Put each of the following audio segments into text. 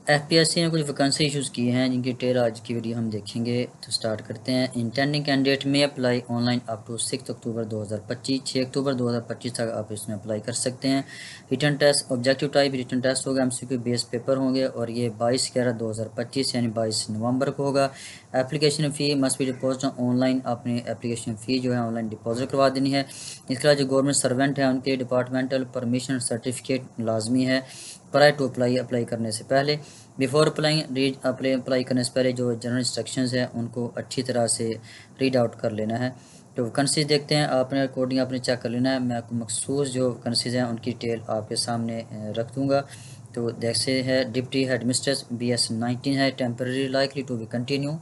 FPSC ने कुछ vacancy issues की हैं जिनकी डिटेल आज की वीडियो हम देखेंगे। तो स्टार्ट करते हैं। इंटेंडिंग कैंडिडेट में अप्लाई ऑनलाइन अप टू 6 अक्टूबर 2025। 6 अक्टूबर 2025 तक आप इसमें अप्लाई कर सकते हैं। Written test objective type written test होगा, एमसीक्यू बेस्ड पेपर होंगे और ये 22/11/2025 यानी 22 नवंबर को होगा। Application fee must be deposit online. आपने एप्लीकेशन फ़ी जो है ऑनलाइन डिपॉजिट करवा देनी है। इसके अलावा जो गवर्नमेंट सर्वेंट है उनके डिपार्टमेंटल परमिशन सर्टिफिकेट लाजमी है प्रायर टू अप्लाई करने से पहले। बिफोर अप्लाई करने से पहले जो जनरल इंस्ट्रक्शंस हैं उनको अच्छी तरह से रीड आउट कर लेना है। तो वैकेंसीज देखते हैं, आपने अकॉर्डिंग आपने चेक कर लेना है। मैं आपको मखसूस जो वैकेंसीज हैं उनकी डिटेल आपके सामने रख दूँगा। तो जैसे है डिप्टी हेड मिस्ट्रेस BS19 है, temporary likely to be continue.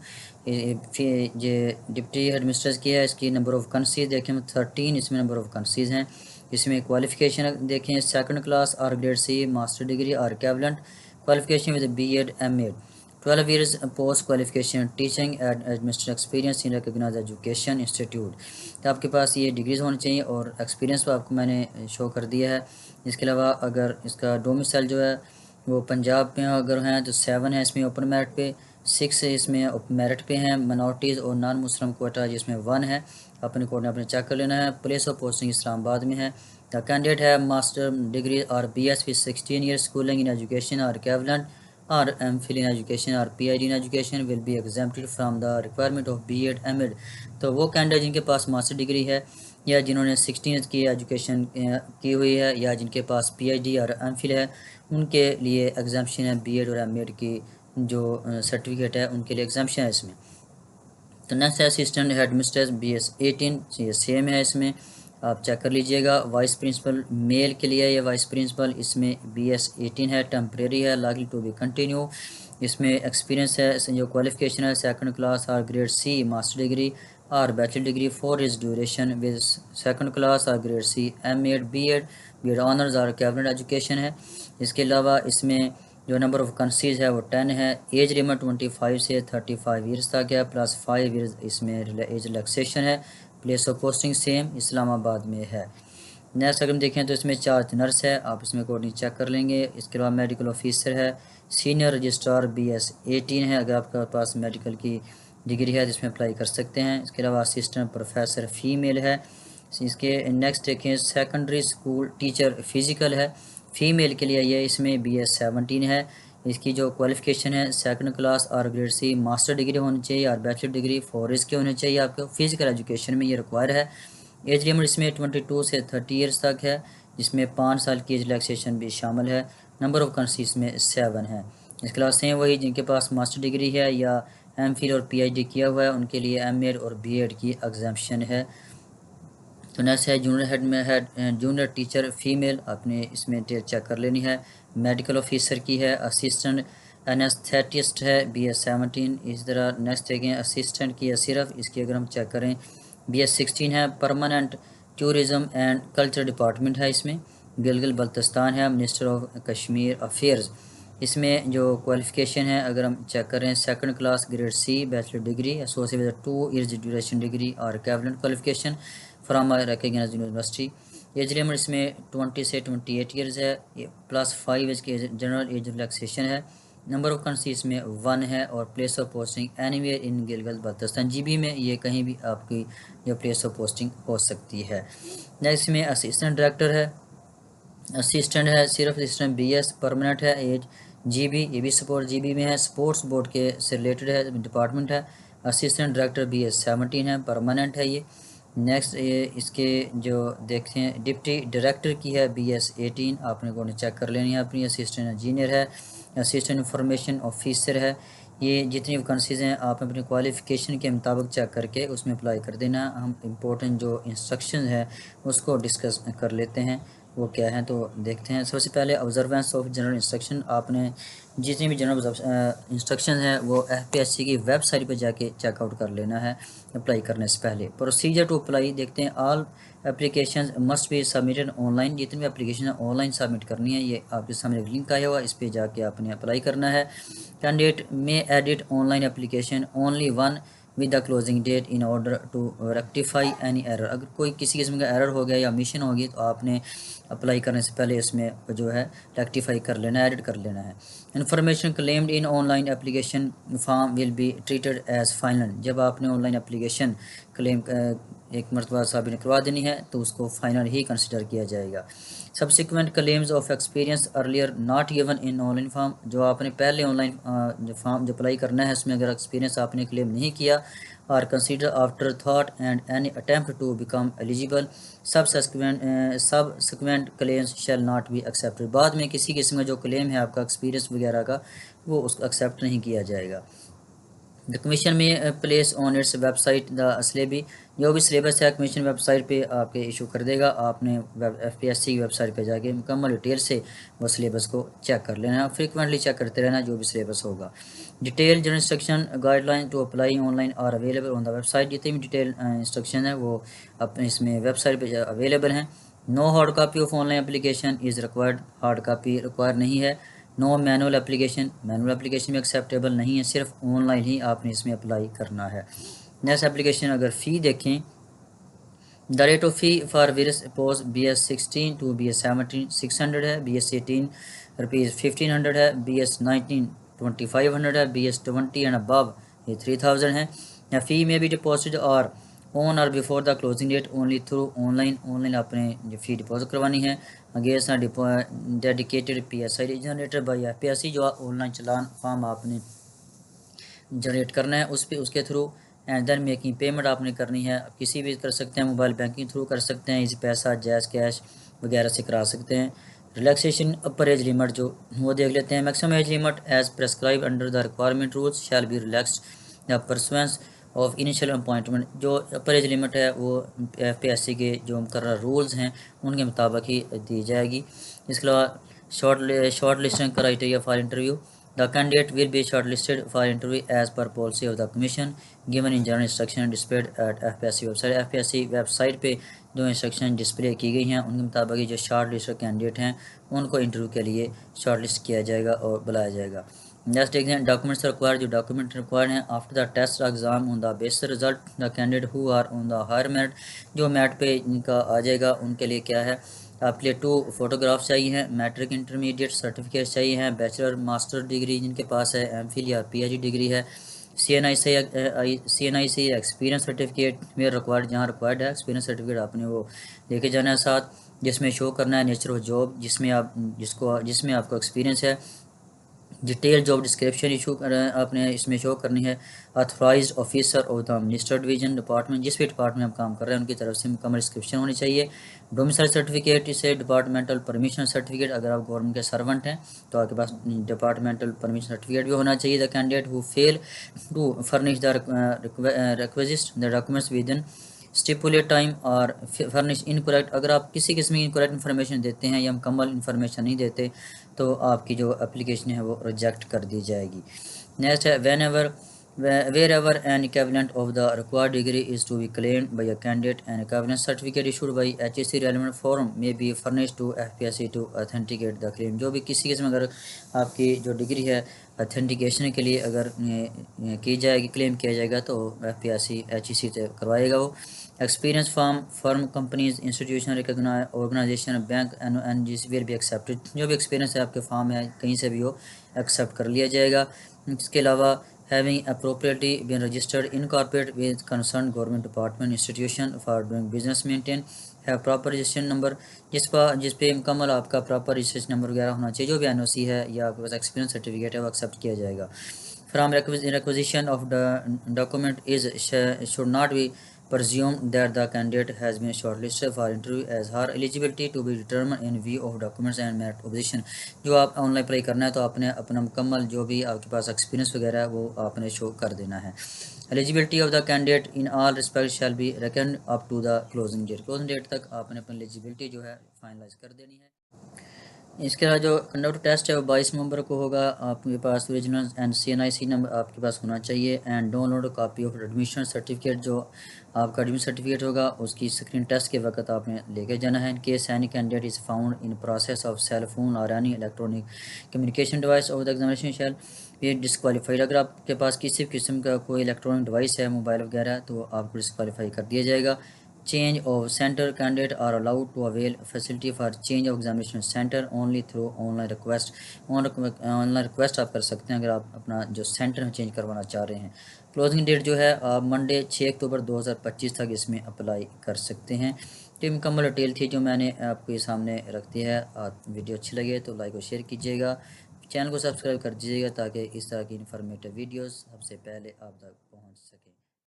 ये डिप्टी हेड मिस्ट्रेस की है, इसकी नंबर ऑफ़ वैकेंसीज देखें 13 इसमें नंबर ऑफ़ वैकेंसीज हैं। इसमें क्वालिफिकेशन देखें सेकंड क्लास और ग्रेड सी मास्टर डिग्री और equivalent qualification with B.Ed M.Ed 12 years post qualification teaching and administration experience in recognised education institute. तो आपके पास ये डिग्रीज होनी चाहिए और एक्सपीरियंस तो आपको मैंने शो कर दिया है। इसके अलावा अगर इसका डोमिसाइल जो है वो पंजाब में अगर हैं तो 7 है इसमें ओपन मेरिट पे, 6 इसमें मेरिट पे हैं माइनॉरिटीज़ और नॉन मुस्लिम कोटा जिसमें 1 है। अपने कोड ने अपने चेक कर लेना है। प्लेस ऑफ पोस्टिंग इस्लामाबाद में है। द कैंडिडेट है मास्टर डिग्री और BS with 16 years schooling in education or equivalent or MPhil in education or PhD in education will be exempted from the requirement of B.Ed M.Ed। तो वो candidate जिनके पास master degree है या जिन्होंने 16 years की education की हुई है या जिनके पास PhD और MPhil है उनके लिए एग्जाम्पशन है। B.Ed और M.Ed की जो सर्टिफिकेट है उनके लिए एग्जाम्पशन है इसमें। तो नेक्स्ट है असिस्टेंट हेड मिस्ट्रेस BS18, ये सेम है इसमें आप चेक कर लीजिएगा। वाइस प्रिंसिपल मेल के लिए ये वाइस प्रिंसिपल इसमें BS18 है, टेम्परेरी है, लाइकली टू बी कंटिन्यू। इसमें एक्सपीरियंस है जो क्वालिफिकेशन है सेकंड क्लास और ग्रेड सी मास्टर डिग्री और bachelor degree for is duration with second class और grade C M.Ed B.Ed honours और कैबिनेट एजुकेशन है। इसके अलावा इसमें जो नंबर ऑफ वैकेंसीज है वो 10 है। एज लिमिट 25 से 35 ईयर्स तक है, प्लस 5 ईयर्स इसमें एज रिलैक्सेशन है। Place of posting same Islamabad में है। नेक्स्ट अगर हम देखें तो इसमें चार्ज नर्स है, आप इसमें कोडिंग चेक कर लेंगे। इसके अलावा मेडिकल ऑफिसर है, सीनियर रजिस्ट्रार BS18 है, अगर आपके पास मेडिकल की डिग्री है जिसमें अप्लाई कर सकते हैं। इसके अलावा असिस्टेंट प्रोफेसर फीमेल है। इसके नेक्स्ट देखें सेकेंडरी स्कूल टीचर फिज़िकल है, फीमेल के लिए ये इसमें BS17 है। इसकी जो क्वालिफिकेशन है सेकंड क्लास और ग्रेड सी मास्टर डिग्री होनी चाहिए और बैचलर डिग्री फॉरेस्ट के होनी चाहिए। आपको फिजिकल एजुकेशन में ये रिक्वायर है। एज लिमिट इसमें 22 से 30 ईयर्स तक है, जिसमें 5 साल की एज रिलैक्सेशन भी शामिल है। नंबर ऑफ कंट्रीज में 7 है। इसके अलावा सेम वही जिनके पास मास्टर डिग्री है या MPhil और PhD किया हुआ है उनके लिए M.Ed और B.Ed की एग्जाम्पशन है। तो नेक्स्ट है जूनियर टीचर फीमेल, आपने इसमें डेट चेक कर लेनी है। मेडिकल ऑफिसर की है, असिस्टेंट एनेस्थेटिस्ट है BS17। इस तरह नेक्स्ट देखें असिस्टेंट की है सिर्फ, इसकी अगर हम चेक करें BS16 है। Permanent tourism and culture department है, इसमें गिलगित बल्तिस्तान है, मिनिस्टर ऑफ कश्मीर अफेयर्स। इसमें जो क्वालिफिकेशन है अगर हम चेक करें second class grade C bachelor degree associate with 2 years duration degree और equivalent qualification from recognised university. Age limit इसमें 20 से 28 ईयर्स है, प्लस 5 ईयर्स की जनरल एज रिलैक्सेशन है। नंबर ऑफ कंट्री इसमें 1 है और place of posting anywhere in Gilgit Baltistan GB में ये कहीं भी आपकी जो प्लेस ऑफ पोस्टिंग हो सकती है। नेक्स्ट में असिस्टेंट डायरेक्टर है, असिस्टेंट है सिर्फ असिस्टेंट BS, परमानेंट है एज GB, ये भी सपोर्ट GB में है, स्पोर्ट्स बोर्ड के से रिलेटेड है डिपार्टमेंट है। असिस्टेंट डायरेक्टर BS17 है, परमानेंट है ये। नेक्स्ट ये इसके जो देखते हैं डिप्टी डायरेक्टर की है BS18, आपने को चेक कर लेनी है अपनी। असिस्टेंट इंजीनियर है, असिस्टेंट इंफॉर्मेशन ऑफिसर है। ये जितनी वैकेंसीज़ हैं आप अपनी क्वालिफ़िकेशन के मुताबिक चेक करके उसमें अप्लाई कर देना। हम इम्पोर्टेंट जो इंस्ट्रक्शन है उसको डिस्कस कर लेते हैं वो क्या है, तो देखते हैं। सबसे पहले ऑब्जर्वेंस ऑफ जनरल इंस्ट्रक्शन, आपने जितनी भी जनरल इंस्ट्रक्शन है वो FPSC की वेबसाइट पर जाके चेकआउट कर लेना है अप्लाई करने से पहले। प्रोसीजर टू अप्लाई देखते हैं। All application must be submitted online, जितनी भी एप्लीकेशन है ऑनलाइन सबमिट करनी है। ये आपके सामने लिंक आया हुआ, इस पर जाके आपने अप्लाई करना है। कैंडिडेट में edit online application only one with the closing date in order to rectify any error. अगर कोई किसी किस्म का एरर हो गया या मिशन होगी तो आपने अप्लाई करने से पहले इसमें जो है रेक्टिफाई कर लेना है, एडिट कर लेना है। Information claimed in online application form will be treated as final. जब आपने ऑनलाइन एप्लीकेशन क्लेम एक मरतबा साबित करवा देनी है तो उसको फाइनल ही कंसिडर किया जाएगा। Subsequent claims of experience earlier not given in online form. जो आपने पहले ऑनलाइन जो फॉर्म जो अप्लाई करना है उसमें अगर एक्सपीरियंस आपने क्लेम नहीं किया और consider after thought and any attempt to become eligible subsequent claims shall not be accepted. बाद में किसी किस्म का जो क्लेम है आपका एक्सपीरियंस वगैरह का वो उसको एक्सेप्ट नहीं किया जाएगा। द कमीशन में place on its website the syllabus. जो भी सिलेबस है कमीशन वेबसाइट पे आपके इशू कर देगा। आपने FPSC की वेबसाइट पे जाके मुकम्मल डिटेल से वो सिलेबस को चेक कर लेना है, फ्रिक्वेंटली चेक करते रहना जो भी सिलेबस होगा। Detail general instruction guideline to apply online are available on the website. जितनी भी डिटेल इंस्ट्रक्शन है वो अपने इसमें वेबसाइट पर अवेलेबल हैं। No hard copy of online application is required. Hard copy require नहीं है। नो मैनुअल एप्लीकेशन भी एक्सेप्टेबल नहीं है, सिर्फ ऑनलाइन ही आपने इसमें अप्लाई करना है। नेक्स्ट एप्लीकेशन अगर फ़ी देखें, the rate of fee for various post BS16 to BS17 600 है, BS18 रुपीज़ 1500 है, BS19 2500 है, BS20 एंड अबव ये 3000 है। या फ़ी में भी डिपॉजिट और ऑन और before the closing date only through online आपने जो फ़ी डिपॉजिट करवानी है against dedicated PSI generated by FPSC। जो ऑनलाइन चलान फॉर्म आपने जनरेट करना है उस पर उसके through and then making payment आपने करनी है। किसी भी कर सकते हैं, मोबाइल बैंकिंग थ्रू कर सकते हैं, इजी पैसा, जैज कैश वगैरह से करा सकते हैं। रिलैक्सेशन अपर एज लिमिट जो वो देख लेते हैं। Maximum age limit as prescribe under the requirement rules shall be relaxed the pursuance of initial appointment. जो अपर एज लिमिट है वो FPSC के जो मुकर्रर रूल्स हैं उनके मुताबिक ही दी जाएगी। इसके अलावा short listing criteria for interview. The candidate will be shortlisted for interview as per policy of the commission given in general instruction displayed at FPSC website। FPSC website पे जो इंस्ट्रक्शन डिस्प्ले की गई हैं उनके मुताबिक जो शॉर्ट लिस्टेड कैंडिडेट हैं उनको इंटरव्यू के लिए शॉर्ट लिस्ट किया जाएगा और बुलाया जाएगा। नेक्स्ट देखते हैं डॉक्यूमेंट्स रिक्वायर्ड। जो डॉक्यूमेंट रिक्वायर्ड हैं after the test exam on the basis result the candidate who are on the higher merit. जो मेरिट पे इनका आ जाएगा उनके लिए क्या है, आपके लिए 2 फोटोग्राफ चाहिए हैं, मैट्रिक इंटरमीडिएट सर्टिफिकेट चाहिए हैं, बैचलर मास्टर डिग्री जिनके पास है, MPhil या PhD डिग्री है, CNI से एक्सपीरियंस सर्टिफिकेट में रिक्वायर्ड, जहाँ रिक्वायर्ड है एक्सपीरियंस सर्टिफिकेट आपने वो लेके जाना है साथ, जिसमें शो करना है नेचर ऑफ जॉब जिसमें आपको एक्सपीरियंस है। डिटेल जॉब डिस्क्रिप्शन इशू आपने इसमें शो करनी है। Authorised officer of the minister division department, जिस भी डिपार्टमेंट में आप काम कर रहे हैं उनकी तरफ से मुकम्मल डिस्क्रिप्शन होनी चाहिए। डोमिसाइल सर्टिफिकेट इसे डिपार्टमेंटल परमिशन सर्टिफिकेट, अगर आप गवर्नमेंट के सर्वेंट हैं तो आपके पास डिपार्टमेंटल परमिशन सर्टिफिकेट भी होना चाहिए। The candidate who fail to furnish the request the documents within stipulate time और फर्निश इनकरेक्ट। अगर आप किसी किस्म की इनकरेक्ट इन्फॉर्मेशन देते हैं या मुकम्मल इन्फॉर्मेशन नहीं देते तो आपकी जो एप्लीकेशन है वो रिजेक्ट कर दी जाएगी। नेक्स्ट है wherever an equivalent of the required degree is to be claimed by a candidate, an equivalent certificate issued by HSC relevant forum may be furnished to FPSC to authenticate the claim। जो भी किसी किस्म अगर आपकी जो degree है authentication के लिए अगर की जाएगी, क्लेम किया जाएगा तो FPSC HEC से करवाएगा वो। Experience firm companies institution recognised organisation bank NGC will be accepted. जो भी एक्सपीरियंस है आपके फार्म है कहीं से भी हो एक्सेप्ट कर लिया जाएगा। इसके अलावा having appropriately been registered incorporate with concerned government department institution for doing business maintain have proper registration number। जिस पे मुकम्मल आपका प्रॉपर रजिस्ट्रेशन नंबर वगैरह होना चाहिए। जो भी NOC है या आपके पास एक्सपीरियंस सर्टिफिकेट है वो एक्सेप्ट किया जाएगा। From requisition of the document is should not be presumed that the candidate has been shortlisted for interview as her eligibility to be determined in view of documents and merit opposition। जो आप online apply करना है तो आपने अपना मुकम्मल जो भी आपके पास एक्सपीरियंस वगैरह है वो आपने शो कर देना है। Eligibility of the candidate in all respect shall be reckon up to the closing date तक आपने अपनी एलिजिबिलिटी जो है फाइनलाइज कर देनी है। इसके अलावा जो कंडक्ट टेस्ट है वो 22 नवंबर को होगा। आपके पास ओरिजिनल एंड CNIC नंबर आपके पास होना चाहिए and download copy of admission certificate. जो आपका एडमिशन सर्टिफिकेट होगा उसकी स्क्रीन टेस्ट के वक्त आपने लेके जाना है। In case any candidate is found in process of cell phone और any electronic communication device of the examination shall ये डिस्क्वालीफाइड। अगर आपके पास किसी भी किस्म का कोई इलेक्ट्रॉनिक डिवाइस है, मोबाइल वगैरह, तो आपको डिस्क्वालीफाई कर दिया जाएगा। Change of centre, candidate are allowed to avail facility for change of examination centre only through online request. Online request आप कर सकते हैं अगर आप अपना जो सेंटर में चेंज करवाना चाह रहे हैं। क्लोजिंग डेट जो है आप मंडे 6 अक्टूबर 2025 तक इसमें अप्लाई कर सकते हैं। तो ये मुकम्मल डिटेल थी जो मैंने आपके सामने रख दी है। आप वीडियो अच्छी लगे तो लाइक और शेयर कीजिएगा, चैनल को सब्सक्राइब कर दीजिएगा ताकि इस तरह की इन्फॉर्मेटिव वीडियोस सबसे पहले आप तक पहुंच सके।